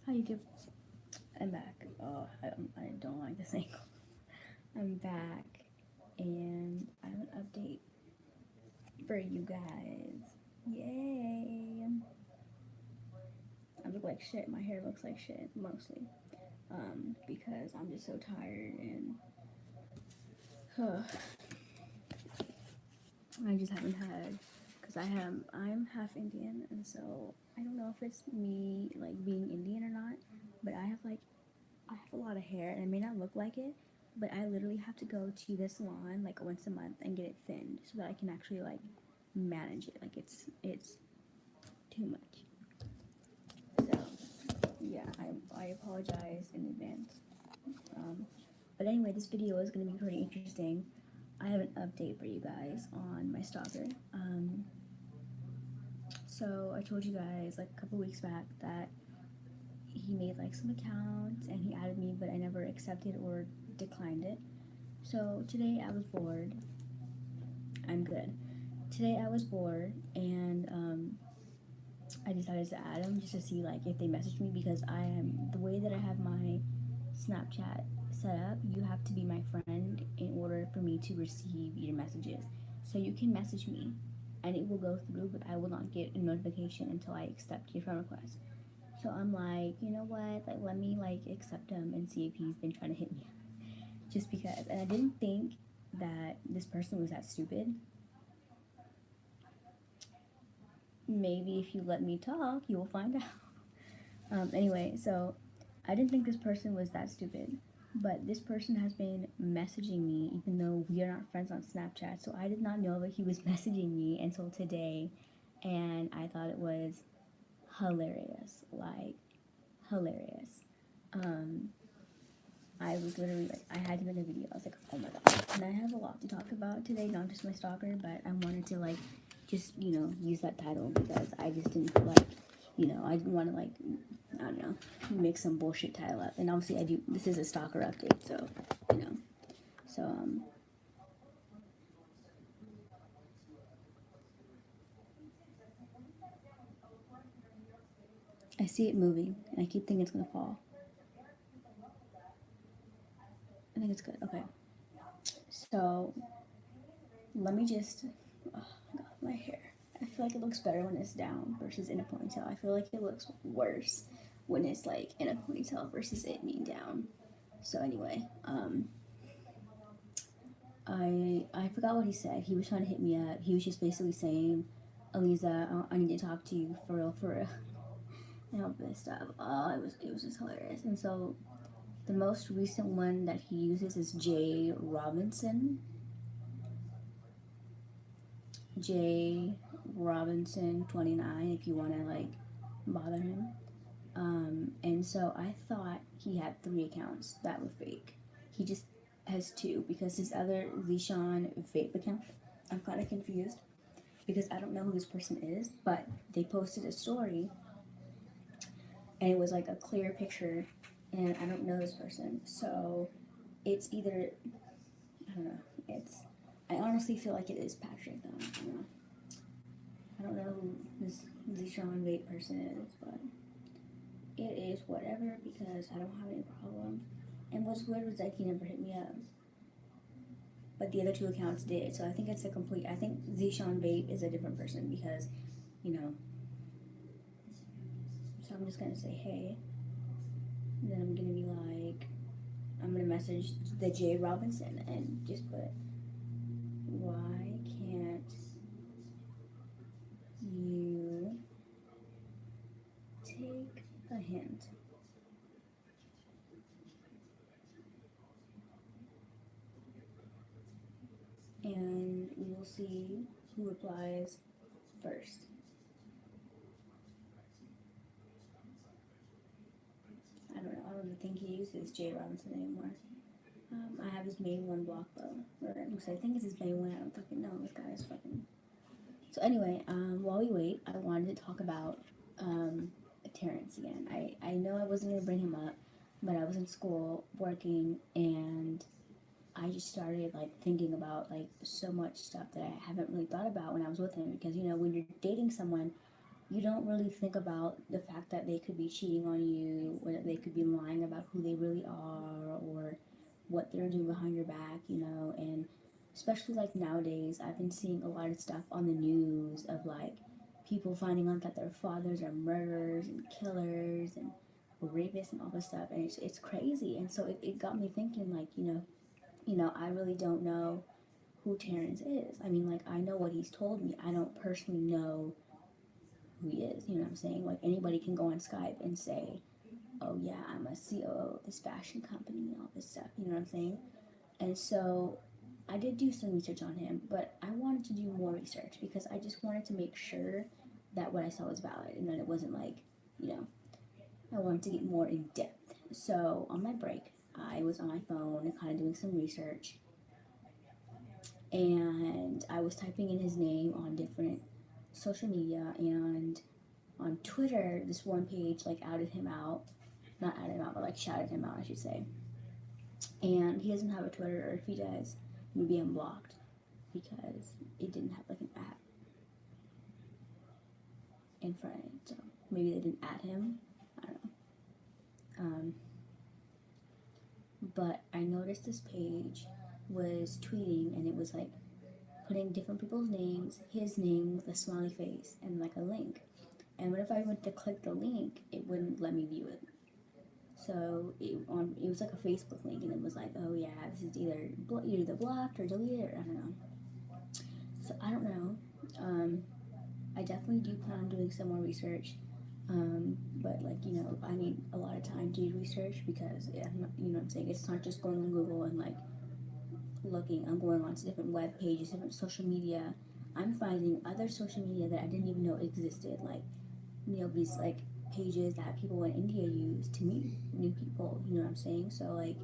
How you do? I'm back. Oh, I don't like this angle. I'm back, and I have an update for you guys. Yay! I look like shit. My hair looks like shit mostly, because I'm just so tired and I just haven't had. Cause I'm half Indian, and so I don't know if it's me like being Indian or not, but I have a lot of hair, and it may not look like it, but I literally have to go to the salon like once a month and get it thinned so that I can actually like manage it. Like it's too much. So yeah, I apologize in advance. But anyway, this video is gonna be pretty interesting. I have an update for you guys on my stalker. So I told you guys like a couple weeks back that he made like some accounts and he added me, but I never accepted or declined it. So today I was bored. I'm good. Today I was bored and I decided to add them just to see like if they message me, because I am the way that I have my Snapchat set up. You have to be my friend in order for me to receive your messages. So you can message me and it will go through, but I will not get a notification until I accept your friend request. So I'm like, you know what? Like, let me like accept him and see if he's been trying to hit me. Just because. And I didn't think that this person was that stupid. Maybe if you let me talk, you will find out. Anyway, so I didn't think this person was that stupid. But this person has been messaging me even though we are not friends on Snapchat. So I did not know that he was messaging me until today. And I thought it was hilarious. Like, hilarious. I was literally like, I had to make a video. I was like, oh my god. And I have a lot to talk about today, not just my stalker, but I wanted to like just, use that title because I just didn't feel like, I didn't want to like, I don't know, make some bullshit title up. And obviously I do, this is a stalker update, so, so, I see it moving and I keep thinking it's gonna fall. I think it's good, okay. So, let me just, oh my god, my hair. I feel like it looks better when it's down versus in a ponytail. I feel like it looks worse when it's like in a ponytail versus it being down. So anyway, I forgot what he said. He was trying to hit me up. He was just basically saying, Aliza, I need to talk to you for real, for real. And all this stuff. Oh, it was just hilarious. And so the most recent one that he uses is J Robinson. J Robinson 29 if you want to like bother him. And so I thought he had 3 accounts that were fake. He just has 2 because his other Zishan vape account, I'm kind of confused because I don't know who this person is, but they posted a story and it was like a clear picture and I don't know this person. So it's either, I don't know, I honestly feel like it is Patrick though. I don't know who this Zishan vape person is, but it is whatever because I don't have any problems. And what's weird was that he never hit me up. But the other 2 accounts did. So I think it's a complete, I think Zishan Vape is a different person because, so I'm just going to say, hey. And then I'm going to be like, I'm going to message the J Robinson and just put, why can't you take a hint? And we will see who replies first. I don't know. I don't even think he uses J Robinson anymore. I have his main one blocked though. Or at least I think it's his main one. I don't fucking know. This guy is fucking. So anyway, while we wait, I wanted to talk about Terence again. I know I wasn't gonna bring him up, but I was in school working and I just started like thinking about like so much stuff that I haven't really thought about when I was with him, because when you're dating someone you don't really think about the fact that they could be cheating on you, or that they could be lying about who they really are, or what they're doing behind your back, and especially like nowadays, I've been seeing a lot of stuff on the news of like people finding out that their fathers are murderers and killers and rapists and all this stuff, and it's crazy. And so it got me thinking, like, I really don't know who Terrence is. I mean, like, I know what he's told me. I don't personally know who he is. You know what I'm saying? Like, anybody can go on Skype and say, oh yeah, I'm a COO of this fashion company and all this stuff. You know what I'm saying? And so I did do some research on him, but I wanted to do more research because I just wanted to make sure that what I saw was valid and that it wasn't like, you know, I wanted to get more in depth. So on my break, I was on my phone and kind of doing some research, and I was typing in his name on different social media, and on Twitter, this one page like outed him out, not outed him out, but like shouted him out, I should say. And he doesn't have a Twitter, or if he does, maybe I'm blocked because it didn't have like an at in front of it. So maybe they didn't at him. I don't know. But I noticed this page was tweeting, and it was like putting different people's names, his name with a smiley face, and like a link. And what if I went to click the link, it wouldn't let me view it. So it was like a Facebook link, and it was like, oh yeah, this is either blocked or deleted, or I don't know. So I don't know. I definitely do plan on doing some more research. But like, I need a lot of time to do research because you know what I'm saying. It's not just going on Google and like looking. I'm going on to different web pages, different social media. I'm finding other social media that I didn't even know existed. Like, these like pages that people in India use to meet new people. You know what I'm saying? So like,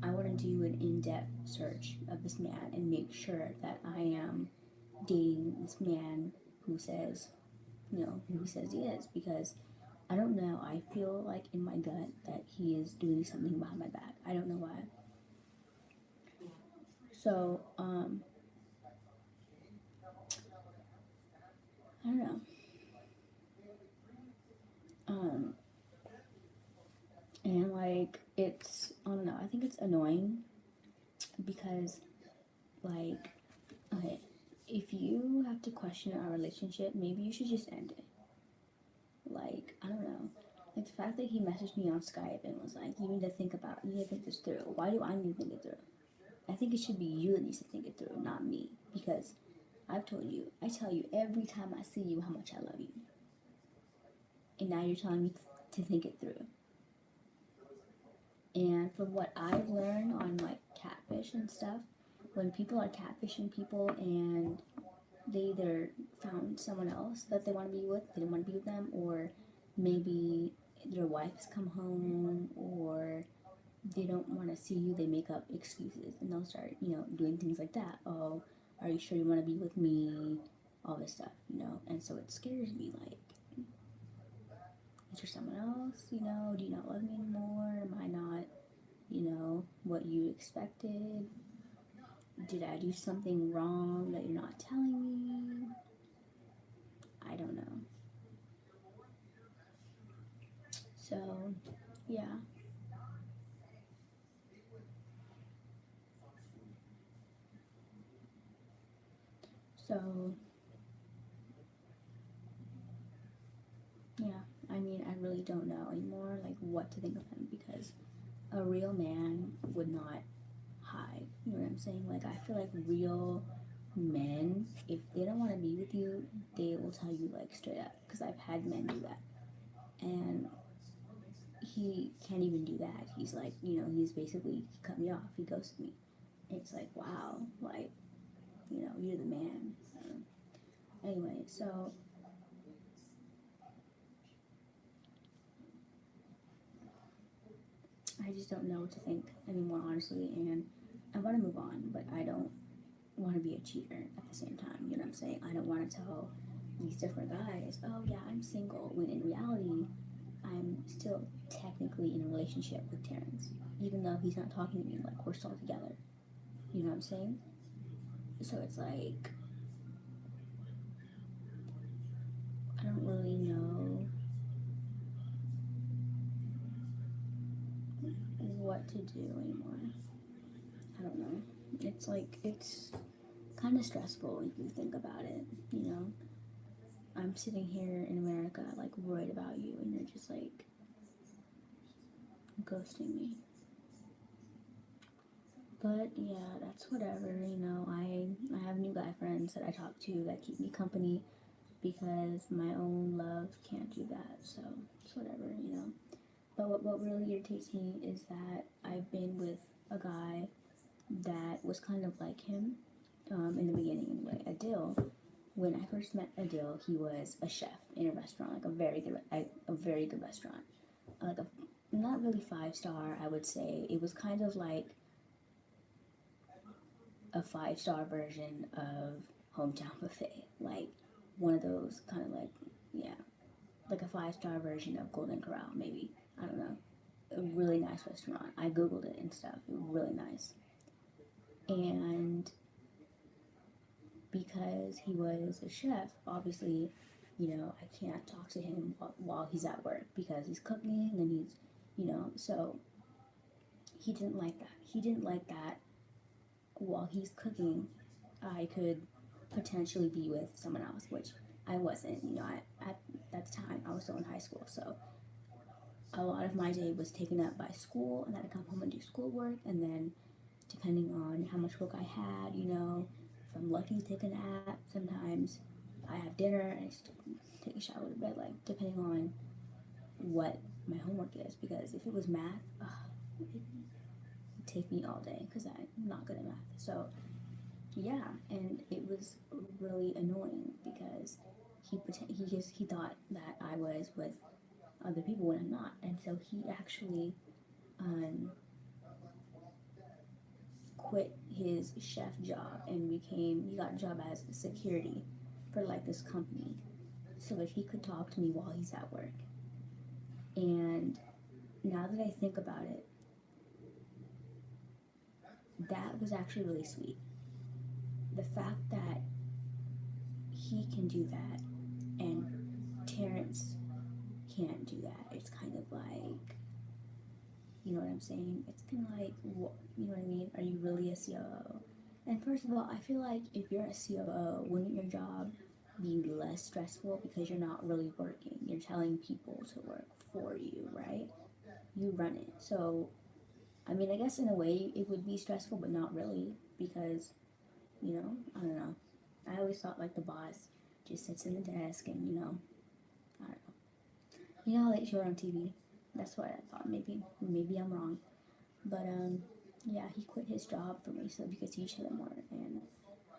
I want to do an in-depth search of this man and make sure that I am dating this man who says, who he says he is, because I don't know. I feel like in my gut that he is doing something behind my back. I don't know why. So, I don't know. Um, and like, I don't know. I think it's annoying because, like, okay, if you have to question our relationship, maybe you should just end it. Like, I don't know. Like, the fact that he messaged me on Skype and was like, you need to think this through. Why do I need to think it through? I think it should be you that needs to think it through, not me. Because I tell you every time I see you how much I love you. And now you're telling me to think it through. And from what I've learned on like catfish and stuff, when people are catfishing people and they either found someone else that they want to be with, they didn't want to be with them, or maybe their wives come home, or they don't want to see you, they make up excuses and they'll start, doing things like that. Oh, are you sure you want to be with me? All this stuff, and so it scares me, like, is there someone else, do you not love me anymore? Am I not, what you expected? Did I do something wrong that you're not telling me? I don't know. So, yeah. So, yeah. I mean, I really don't know anymore, like, what to think of him, because a real man would not hide. You know what I'm saying? Like, I feel like real men, if they don't want to be with you, they will tell you, like, straight up. Because I've had men do that. And he can't even do that. He's like, he's basically, he cut me off. He ghosted me. It's like, wow, like, you're the man. Anyway, so I just don't know what to think anymore, honestly. And I want to move on, but I don't want to be a cheater at the same time. You know what I'm saying? I don't want to tell these different guys, oh yeah, I'm single, when in reality, I'm still technically in a relationship with Terence, even though he's not talking to me, like, we're still together. You know what I'm saying? So it's like, I don't really what to do anymore. I don't know. It's like, it's kind of stressful if you think about it, you know? I'm sitting here in America, like, worried about you, and you're just, like, ghosting me. But, yeah, that's whatever, you know? I have new guy friends that I talk to that keep me company because my own love can't do that, so it's whatever, you know? But what really irritates me is that I've been with a guy that was kind of like him, in the beginning anyway. Adele, when I first met Adele, he was a chef in a restaurant, like a very good restaurant, like a not really 5 star. I would say it was kind of like a 5 star version of Hometown Buffet, like one of those kind of like, yeah, like a 5 star version of Golden Corral, maybe. I don't know. A really nice restaurant. I googled it and stuff. It was really nice. And because he was a chef, obviously, you know, I can't talk to him while he's at work because he's cooking and he's, you know, so he didn't like that. He didn't like that while he's cooking, I could potentially be with someone else, which I wasn't. You know, at that time, I was still in high school, so a lot of my day was taken up by school, and then I'd come home and do schoolwork, and then depending on how much work I had, you know, if I'm lucky to take a nap, sometimes I have dinner and I just take a shower to bed, like depending on what my homework is, because if it was math, it'd take me all day because I'm not good at math. So yeah, and it was really annoying because he thought that I was with other people when I'm not, and so he actually quit his chef job and he got a job as security for like this company so that he could talk to me while he's at work. And now that I think about it, that was actually really sweet. The fact that he can do that and Terence can't do that, it's kind of like, you know what I'm saying? It's kind of like, you know what I mean? Are you really a COO? And first of all, I feel like if you're a COO, wouldn't your job be less stressful because you're not really working? You're telling people to work for you, right? You run it. So, I mean, I guess in a way it would be stressful, but not really because, you know, I don't know. I always thought like the boss just sits in the desk and, you know, I don't know. You know how they show it on TV? That's what I thought. Maybe I'm wrong. But yeah, he quit his job for me so we could see each other more, and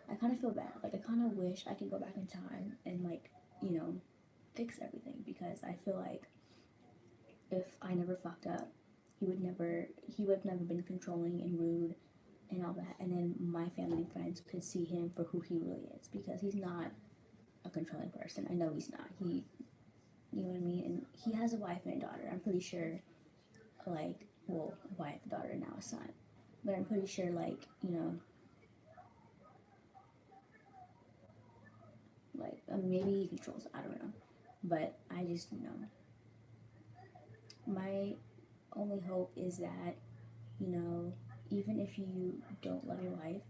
I kind of feel bad. Like I kind of wish I could go back in time and like, you know, fix everything because I feel like if I never fucked up, he would have never been controlling and rude and all that, and then my family and friends could see him for who he really is because he's not a controlling person. I know he's not. You know what I mean? And he has a wife and a daughter. I'm pretty sure, like, well, wife, daughter, now a son. But I'm pretty sure, like, you know, like, maybe he controls, I don't know. But I just, you know, my only hope is that, you know, even if you don't love your wife,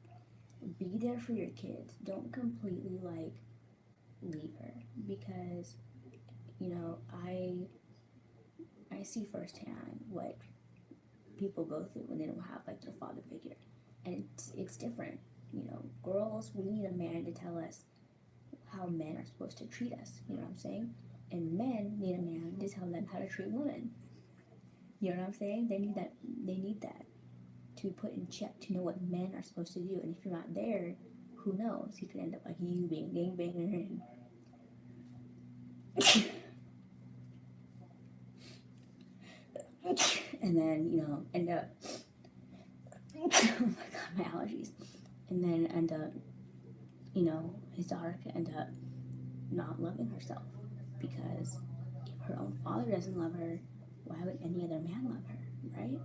be there for your kids. Don't completely, like, leave her. Because, you know, I see firsthand what people go through when they don't have like their father figure, and it's different. You know, girls, we need a man to tell us how men are supposed to treat us. You know what I'm saying? And men need a man to tell them how to treat women. You know what I'm saying? They need that. They need that to be put in check to know what men are supposed to do. And if you're not there, who knows? He could end up like you being a gangbanger and and then, you know, end up oh my god, my allergies. And then end up, you know, his daughter could end up not loving herself because if her own father doesn't love her, why would any other man love her, right?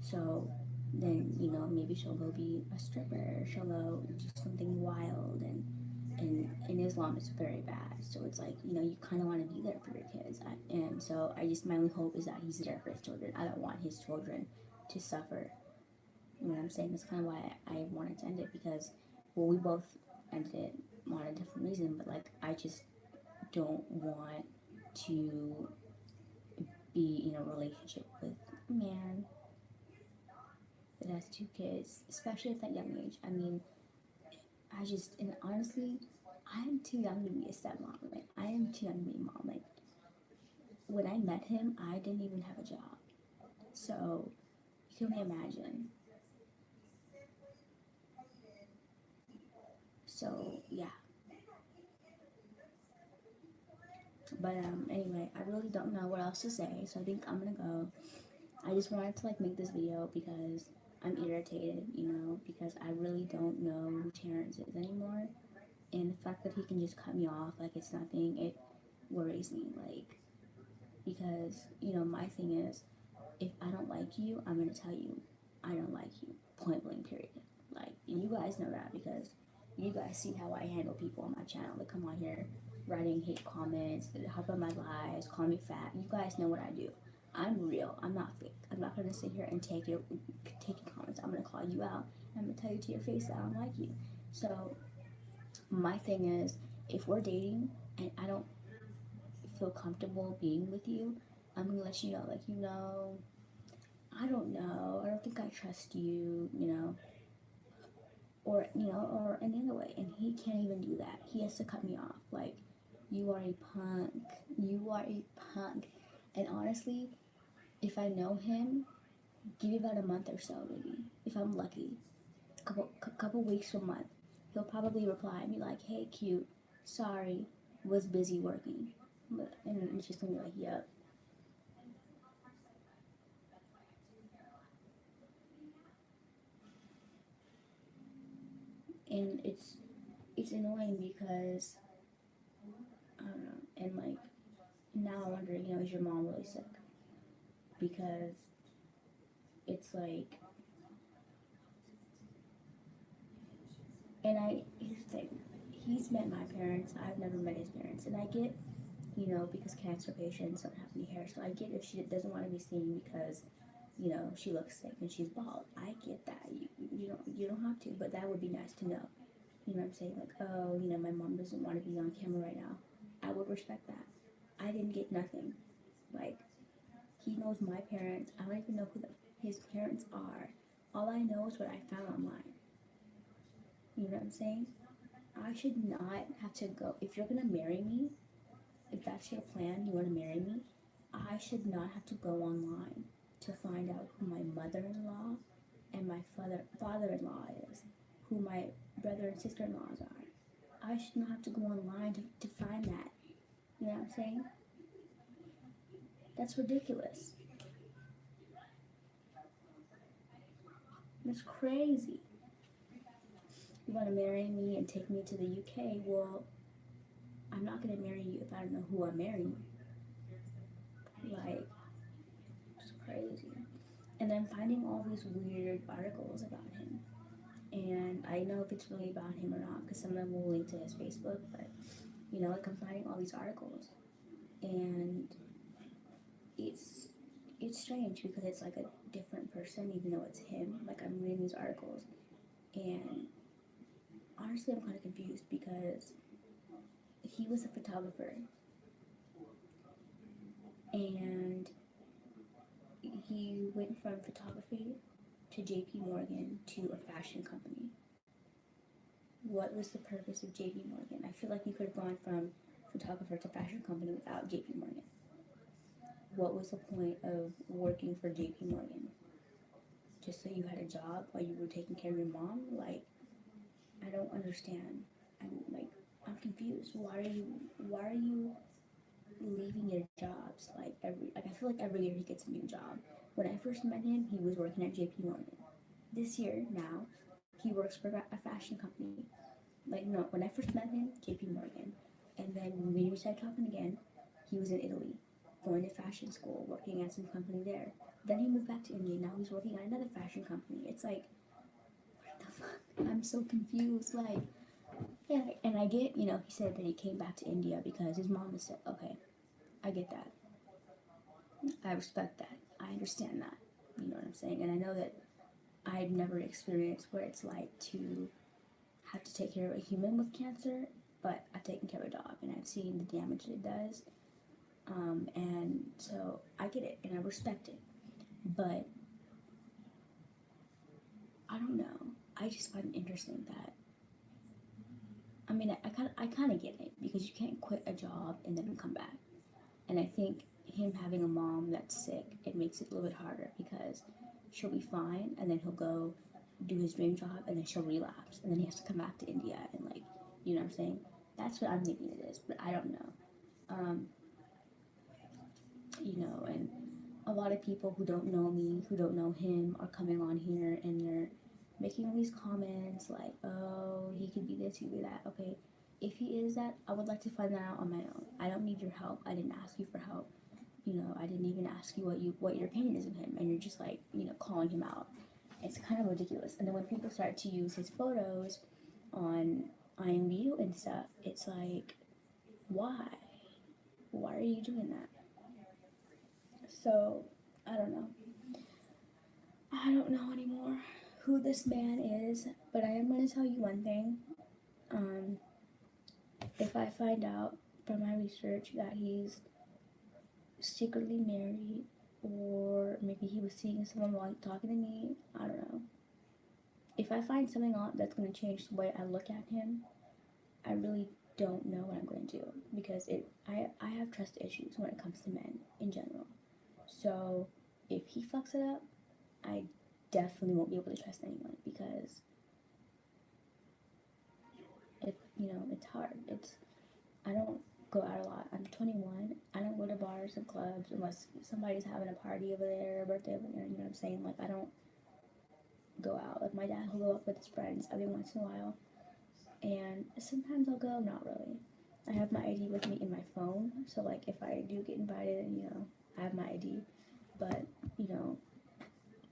So then, you know, maybe she'll go be a stripper, she'll go do something wild, and in Islam it's very bad. So it's like, you know, you kind of want to be there for your kids. And so my only hope is that he's there for his children. I don't want his children to suffer. You know what I'm saying? That's kind of why I wanted to end it because, well, we both ended it on a different reason, but like I just don't want to be in a relationship with a man that has two kids, especially at that young age. I mean, and honestly, I am too young to be a stepmom. Like, I am too young to be a mom. Like, when I met him, I didn't even have a job. So, you can only imagine. So, yeah. But, anyway, I really don't know what else to say. So, I think I'm gonna go. I just wanted to, like, make this video because I'm irritated, because I really don't know who Terrence is anymore. And the fact that he can just cut me off like it's nothing, it worries me. Like, because, my thing is, if I don't like you, I'm gonna tell you I don't like you. Point blank, period. Like, you guys know that because you guys see how I handle people on my channel that come on here writing hate comments, that hop on my lives, call me fat. You guys know what I do. I'm real. I'm not fake. I'm not gonna sit here and take your comments. I'm gonna call you out. I'm gonna tell you to your face that I don't like you. So my thing is, if we're dating and I don't feel comfortable being with you, I'm gonna let you know, like, I don't know, I don't think I trust you, or any other way. And he can't even do that. He has to cut me off. Like, you are a punk. You are a punk. And honestly, if I know him, give me about a month or so, maybe, if I'm lucky. Couple weeks to a month. He'll probably reply and be like, hey, cute, sorry, was busy working. And it's just gonna be like, yep. And it's annoying because I don't know. And like now I'm wondering, is your mom really sick? Because it's like, and here's the thing, he's met my parents. I've never met his parents, and I get, because cancer patients don't have any hair, so I get if she doesn't want to be seen because she looks sick and she's bald. I get that. You don't have to, but that would be nice to know. You know what I'm saying? Like, oh, my mom doesn't want to be on camera right now. I would respect that. I didn't get nothing. Like, he knows my parents. I don't even know who his parents are. All I know is what I found online. You know what I'm saying? I should not have to go. If you're gonna marry me, if that's your plan, you want to marry me, I should not have to go online to find out who my mother-in-law and my father-in-law is, who my brother and sister-in-laws are. I should not have to go online to find that. You know what I'm saying? That's ridiculous. That's crazy. You want to marry me and take me to the UK? Well, I'm not going to marry you if I don't know who I'm marrying. Like, it's crazy. And I'm finding all these weird articles about him. And I know if it's really about him or not, because some of them will link to his Facebook, but, like, I'm finding all these articles. And it's strange because it's like a different person, even though it's him. Like, I'm reading these articles, and honestly, I'm kind of confused because he was a photographer, and he went from photography to JP Morgan to a fashion company. What was the purpose of JP Morgan? I feel like you could have gone from photographer to fashion company without JP Morgan. What was the point of working for JP Morgan? Just so you had a job while you were taking care of your mom? Like, I don't understand. I'm confused. Why are you leaving your jobs? I feel like every year he gets a new job. When I first met him, he was working at JP Morgan. This year, now, he works for a fashion company. Like, no, when I first met him, JP Morgan. And then when we started talking again, he was in Italy, going to fashion school, working at some company there. Then he moved back to India. Now he's working at another fashion company. It's like, what the fuck? I'm so confused. Like, yeah, and I get, he said that he came back to India because his mom was sick. Okay, I get that. I respect that. I understand that. You know what I'm saying? And I know that I've never experienced what it's like to have to take care of a human with cancer, but I've taken care of a dog and I've seen the damage that it does. And so I get it and I respect it. But I don't know. I just find it interesting that, I mean, I kind of get it because you can't quit a job and then come back. And I think him having a mom that's sick, it makes it a little bit harder because she'll be fine and then he'll go do his dream job and then she'll relapse and then he has to come back to India and like, you know what I'm saying? That's what I'm thinking it is, but I don't know. Um, and a lot of people who don't know me, who don't know him, are coming on here and they're making all these comments like, oh, he could be this, he could be that. Okay, if he is that, I would like to find that out on my own. I don't need your help. I didn't ask you for help. I didn't even ask you what your opinion is of him, and you're just like, calling him out. It's kind of ridiculous. And then when people start to use his photos on IMView and stuff, it's like, why? Why are you doing that? So, I don't know. I don't know anymore who this man is, but I am going to tell you one thing. If I find out from my research that he's secretly married, or maybe he was seeing someone while talking to me, I don't know. If I find something out that's going to change the way I look at him, I really don't know what I'm going to do because I have trust issues when it comes to men in general. So if he fucks it up, I definitely won't be able to trust anyone because it's hard. I don't go out a lot. I'm 21. I don't go to bars and clubs unless somebody's having a party over there, a birthday over there. You know what I'm saying? Like, I don't go out. Like, my dad will go out with his friends every once in a while, and sometimes I'll go. Not really. I have my ID with me in my phone, so like if I do get invited, I have my ID. But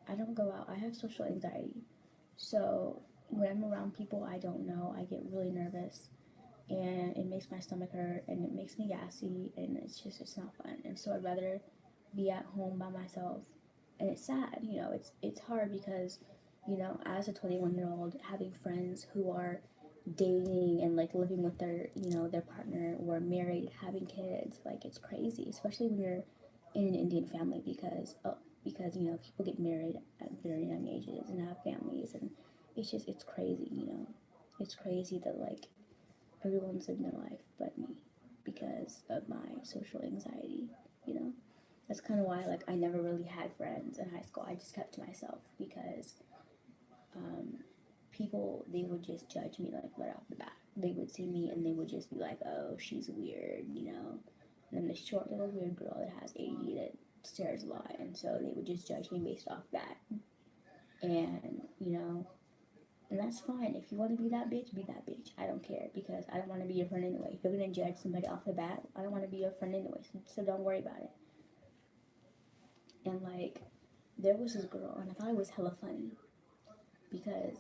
I don't go out. I have social anxiety, so when I'm around people I don't know, I get really nervous and it makes my stomach hurt and it makes me gassy and it's not fun. And so I'd rather be at home by myself. And it's sad, it's hard because, as a 21-year-old, having friends who are dating and like living with their partner or married, having kids, like it's crazy, especially when you're in an Indian family because people get married at very young ages and have families, and it's crazy. It's crazy that like everyone's living their life but me because of my social anxiety, you know? That's kind of why, like, I never really had friends in high school. I just kept to myself because people, they would just judge me, like, right off the bat. They would see me and they would just be like, oh, she's weird, And I'm this short little weird girl that has ADD that stares a lot, and so they would just judge me based off that. And, and that's fine. If you want to be that bitch, be that bitch. I don't care because I don't want to be your friend anyway. If you're going to judge somebody off the bat, I don't want to be your friend anyway, so don't worry about it. And like, there was this girl, and I thought it was hella funny because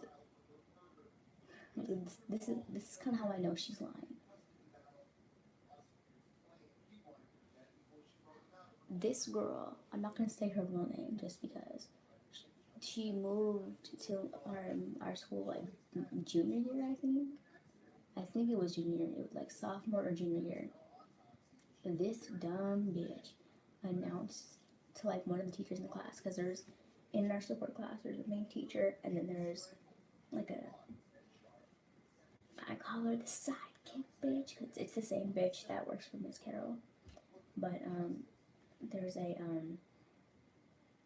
this is kind of how I know she's lying. This girl, I'm not going to say her real name just because she moved to our school like junior year, I think. I think it was junior year. It was like sophomore or junior year. And this dumb bitch announced to like one of the teachers in the class, because there's, in our support class, there's a main teacher, and then there's like I call her the sidekick bitch, because it's the same bitch that works for Miss Carol. But there's a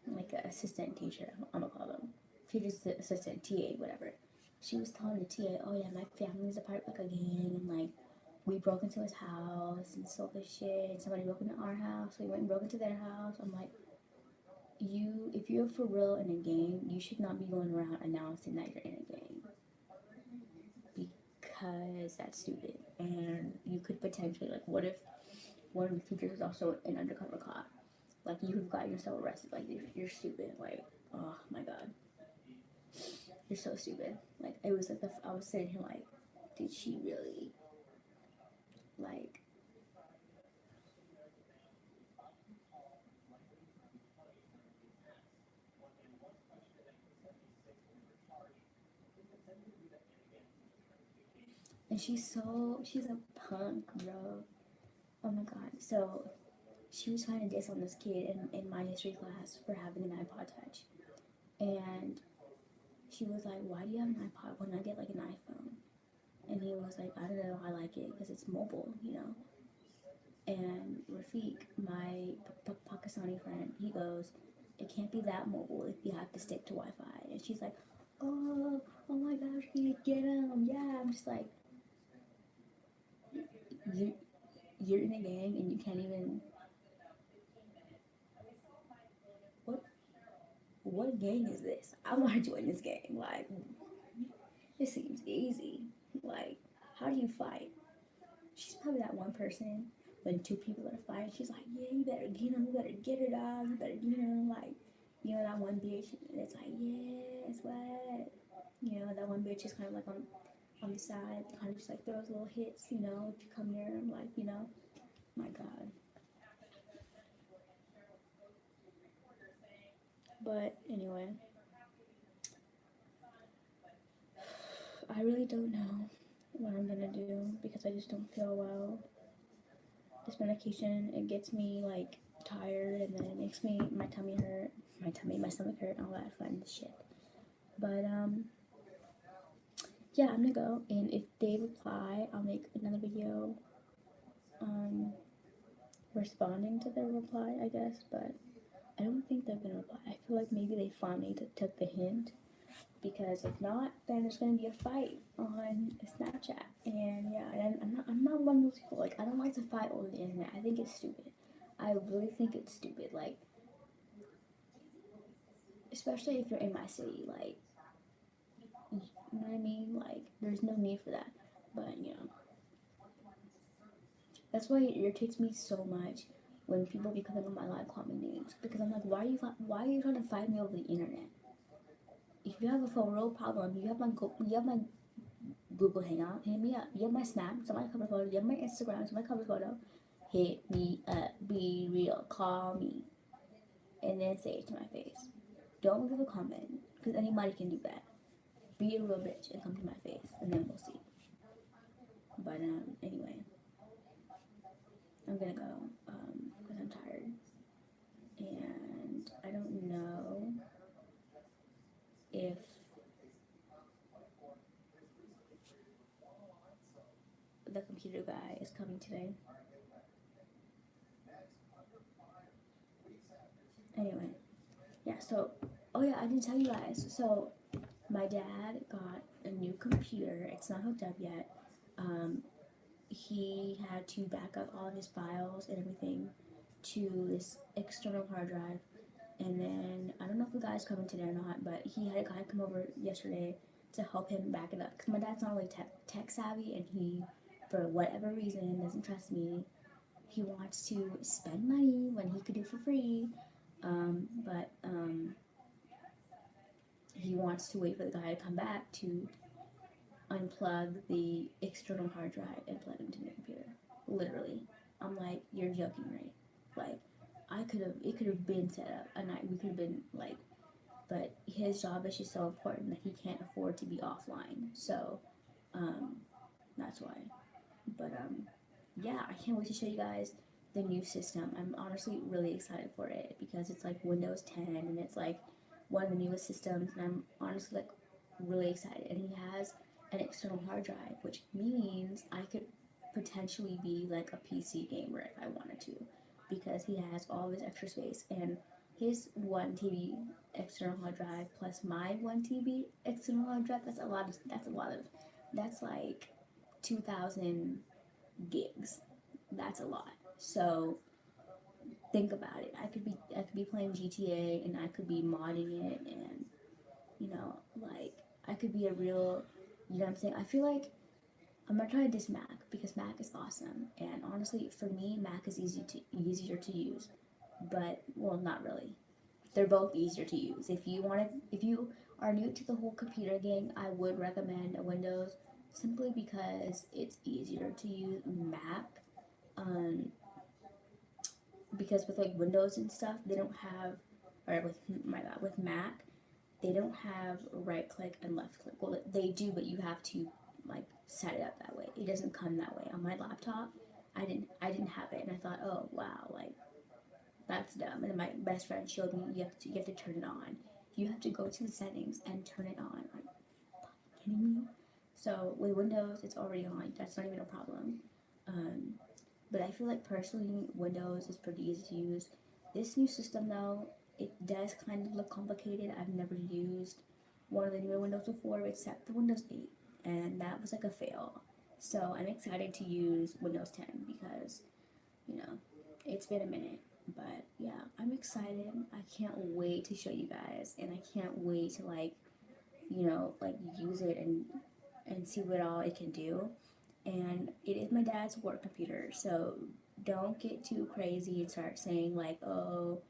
like an assistant teacher, I'm gonna call them teacher's assistant, TA, whatever. She was telling the TA, oh yeah, my family's a part of like a gang, and like we broke into his house and stole his shit. Somebody broke into our house, so we went and broke into their house. I'm like, if you're for real in a gang, you should not be going around announcing that you're in a gang, because that's stupid. And you could potentially, like, what if one of the teachers is also an undercover cop? Like, you have got yourself arrested. Like, you're stupid. Like, oh my god, you're so stupid. Like, it was like I was sitting here like, did she really, like, And she's a punk, bro. Oh my god. So she was trying to diss on this kid in my history class for having an iPod Touch. And she was like, why do you have an iPod when I get like an iPhone? And he was like, I don't know, I like it because it's mobile, you know. And Rafiq, my Pakistani friend, he goes, it can't be that mobile if you have to stick to Wi-Fi. And she's like, oh my gosh, you get him, yeah. I'm just like, you, you're in a gang and you can't even, what, what gang is this? I want to join this gang. Like, this seems easy. Like, how do you fight? She's probably that one person when two people are fighting. She's like, yeah, you better get him. You better get her, dog. You better get him. Like, you know, that one bitch. And it's like, yeah, it's what? You know, that one bitch is kind of like on the side, kind of just like throws little hits, you know, if you come near him, like, you know, my God. But anyway, I really don't know what I'm gonna do because I just don't feel well. This medication, it gets me like tired and then it makes me my tummy hurt, my stomach hurt, and all that fun shit. But yeah, I'm gonna go, and if they reply, I'll make another video um responding to their reply, I guess. But I don't think they're gonna reply. I feel like maybe they finally took the hint, because if not, then there's gonna be a fight on Snapchat. And yeah, and I'm not one of those people, like, I don't like to fight over the internet. I think it's stupid. I really think it's stupid. Like, especially if you're in my city, like, you know what I mean? Like, there's no need for that. But you know, that's why it irritates me so much when people be coming on my live comment names, because I'm like, why are you trying to fight me over the internet? If you have a for real problem, you have my Google Hangout, hit me up. You have my Snap, it's on my cover photo. You have my Instagram, it's on my cover photo. Hit me up, be real, call me, and then say it to my face. Don't leave a comment, because anybody can do that. Be a real bitch and come to my face, and then we'll see. But anyway, I'm gonna go because I'm tired, and I don't know if the computer guy is coming today. Anyway, yeah. So, oh yeah, I didn't tell you guys. So, my dad got a new computer. It's not hooked up yet. Um, he had to back up all of his files and everything to this external hard drive. And then I don't know if the guy's coming today or not, but he had a guy come over yesterday to help him back it up. Because my dad's not really tech savvy, and he, for whatever reason, doesn't trust me. He wants to spend money when he could do for free. But he wants to wait for the guy to come back to unplug the external hard drive and plug it into the computer. Literally. I'm like, you're joking, right? Like, it could have been set up a night. We could have been like, but his job is just so important that he can't afford to be offline. So, um, that's why. But, yeah, I can't wait to show you guys the new system. I'm honestly really excited for it because it's like Windows 10 and it's like one of the newest systems, and I'm honestly like really excited. And he has an external hard drive, which means I could potentially be like a PC gamer if I wanted to, because he has all this extra space, and his 1 TB external hard drive plus my 1 TB external hard drive, that's like 2,000 gigs. That's a lot. So think about it. I could be playing GTA, and I could be modding it, and you know, like, I could be a real, you know what I'm saying? I feel like I'm gonna try to diss Mac because Mac is awesome, and honestly, for me, Mac is easier to use. But well, not really. They're both easier to use. If you are new to the whole computer gang, I would recommend a Windows, simply because it's easier to use Mac. Um, because with like Windows and stuff, they don't have, or with Mac, they don't have right click and left click. Well, they do, but you have to like set it up that way. It doesn't come that way on my laptop. I didn't have it, and I thought, oh wow, like that's dumb. And then my best friend showed me you have to turn it on. You have to go to the settings and turn it on. Like, kidding me? So with Windows, it's already on. That's not even a problem. Um, but I feel like personally, Windows is pretty easy to use. This new system though, it does kind of look complicated. I've never used one of the newer Windows before, except the Windows 8, and that was like a fail. So I'm excited to use Windows 10 because you know it's been a minute. But yeah, I'm excited. I can't wait to show you guys, and I can't wait to like use it and see what all it can do. And it is my dad's work computer, so don't get too crazy and start saying like, oh,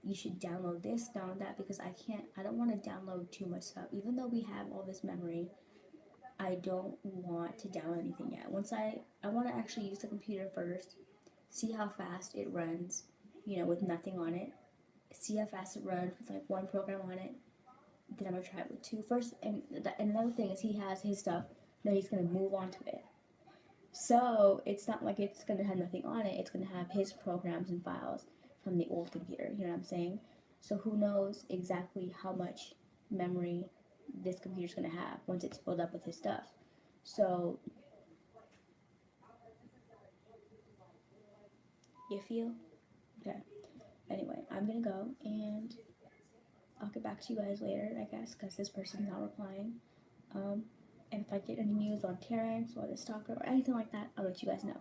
you should download this, download that, because I don't want to download too much stuff. Even though we have all this memory, I don't want to download anything yet. Once I want to actually use the computer first, see how fast it runs, with nothing on it. See how fast it runs with like one program on it. Then I'm gonna try it with two first. And another thing is he has his stuff that he's gonna move on to it. So it's not like it's gonna have nothing on it. It's gonna have his programs and files from the old computer. You know what I'm saying? So who knows exactly how much memory this computer's gonna have once it's filled up with his stuff. So you feel? Okay. Anyway, I'm gonna go and I'll get back to you guys later, I guess, because this person's not replying. And if I get any news on Terence or the Stalker or anything like that, I'll let you guys know.